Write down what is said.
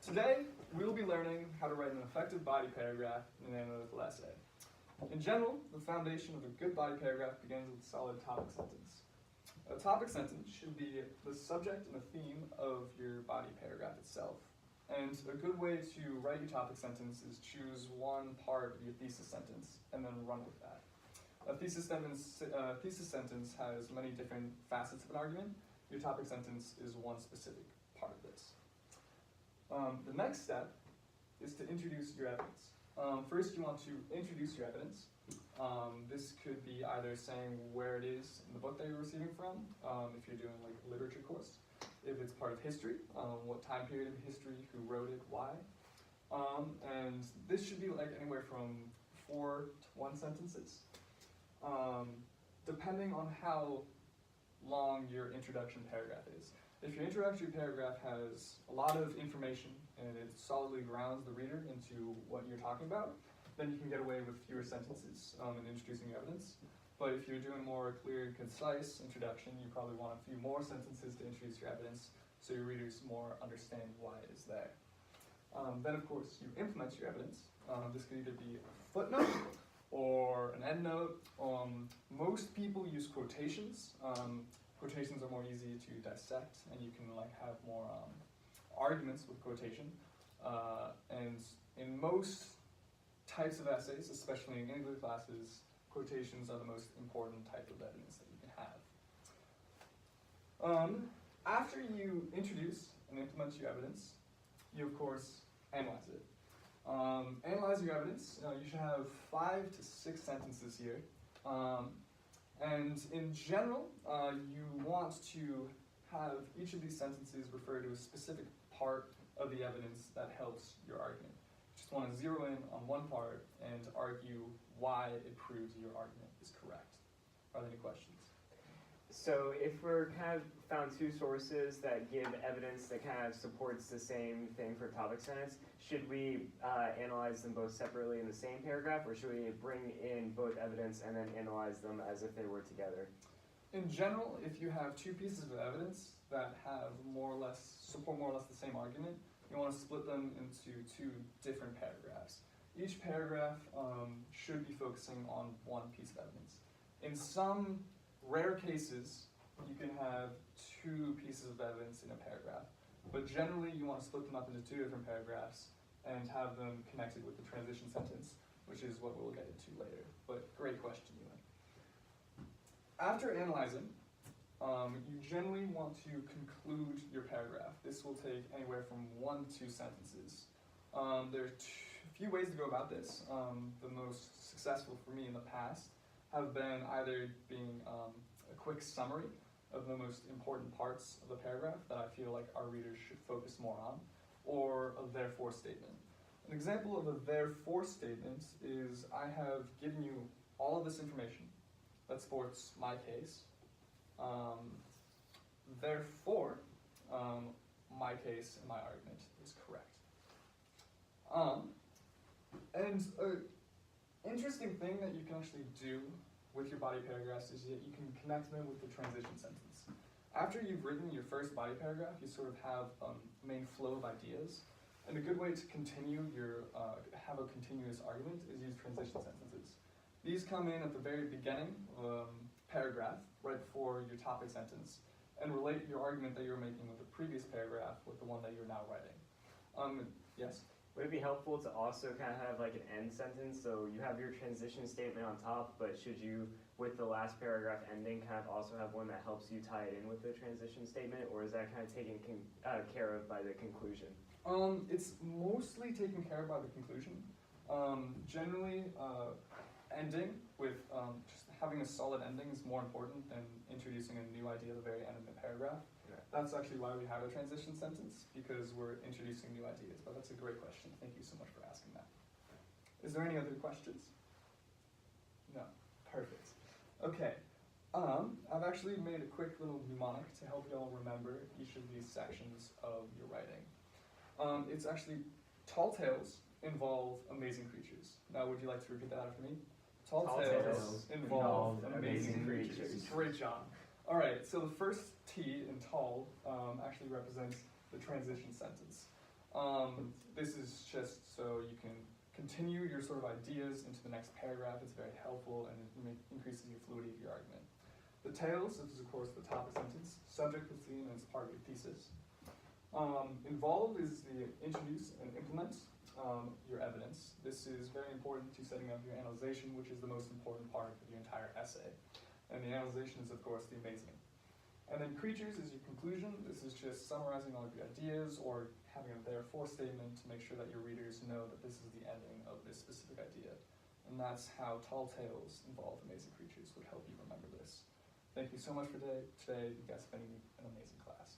Today, we will be learning how to write an effective body paragraph in an analytical essay. In general, the foundation of a good body paragraph begins with a solid topic sentence. A topic sentence should be the subject and the theme of your body paragraph itself. And a good way to write your topic sentence is choose one part of your thesis sentence and then run with that. A thesis sentence has many different facets of an argument. Your topic sentence is one specific part of this. The next step is to introduce your evidence. First, you want to introduce your evidence. This could be either saying where it is in the book that you're receiving from, if you're doing like a literature course. If it's part of history, what time period of history, who wrote it, why. And this should be like anywhere from 4 to 1 sentences, depending on how long your introduction paragraph is. If your introductory paragraph has a lot of information and it solidly grounds the reader into what you're talking about, then you can get away with fewer sentences in introducing your evidence. But if you're doing more clear and concise introduction, you probably want a few more sentences to introduce your evidence so your readers more understand why it is there. Then, of course, you implement your evidence. This could either be a footnote or an endnote. Most people use quotations. Quotations are more easy to dissect, and you can like have more arguments with quotation. And in most types of essays, especially in English classes, quotations are the most important type of evidence that you can have. After you introduce and implement your evidence, you of course analyze it. Analyze your evidence. You should have 5 to 6 sentences here. And in general, you want to have each of these sentences refer to a specific part of the evidence that helps your argument. You just want to zero in on one part and argue why it proves your argument is correct. Are there any questions? So if we're kind of found 2 sources that give evidence that kind of supports the same thing for a topic sentence, should we analyze them both separately in the same paragraph, or should we bring in both evidence and then analyze them as if they were together? In general, if you have 2 pieces of evidence that have support more or less the same argument, you want to split them into 2 different paragraphs. Each paragraph should be focusing on one piece of evidence. In some rare cases, you can have 2 pieces of evidence in a paragraph, but generally you want to split them up into 2 different paragraphs and have them connected with the transition sentence, which is what we'll get into later. But great question, Ewan. After analyzing, you generally want to conclude your paragraph. This will take anywhere from 1 to 2 sentences. There are a few ways to go about this. The most successful for me in the past have been either being a quick summary of the most important parts of the paragraph that I feel like our readers should focus more on, or a therefore statement. An example of a therefore statement is I have given you all of this information that supports my case. Therefore, my case and my argument is correct. And an interesting thing that you can actually do with your body paragraphs is that you can connect them with the transition sentence. After you've written your first body paragraph, you sort of have a main flow of ideas. And a good way to continue have a continuous argument is use transition sentences. These come in at the very beginning of a paragraph, right before your topic sentence, and relate your argument that you were making with the previous paragraph with the one that you're now writing. Yes? Would it be helpful to also kind of have like an end sentence? So you have your transition statement on top, but should you, with the last paragraph ending, kind of also have one that helps you tie it in with the transition statement, or is that kind of taken care of by the conclusion? It's mostly taken care of by the conclusion. Generally, ending with just having a solid ending is more important than introducing a new idea at the very end of the paragraph. Yeah. That's actually why we have a transition sentence, because we're introducing new ideas. But that's a great question. Thank you so much for asking that. Is there any other questions? No. Perfect. Okay. I've actually made a quick little mnemonic to help y'all remember each of these sections of your writing. It's actually tall tales involve amazing creatures. Now, would you like to repeat that after me? Tall tales involve amazing creatures. Great job. All right, so the first T in tall actually represents the transition sentence. This is just so you can continue your sort of ideas into the next paragraph. It's very helpful and it increases your fluidity of your argument. The tails, this is of course the topic sentence, subject with theme, and it's part of your thesis. Involve is the introduce and implement your evidence. This is very important to setting up your analyzation, which is the most important part of your entire essay. And the analyzation is of course the amazing. And then creatures is your conclusion. This is just summarizing all of your ideas or having a therefore statement to make sure that your readers know that this is the ending of this specific idea. And that's how tall tales involve amazing creatures would help you remember this. Thank you so much for today. You guys have been an amazing class.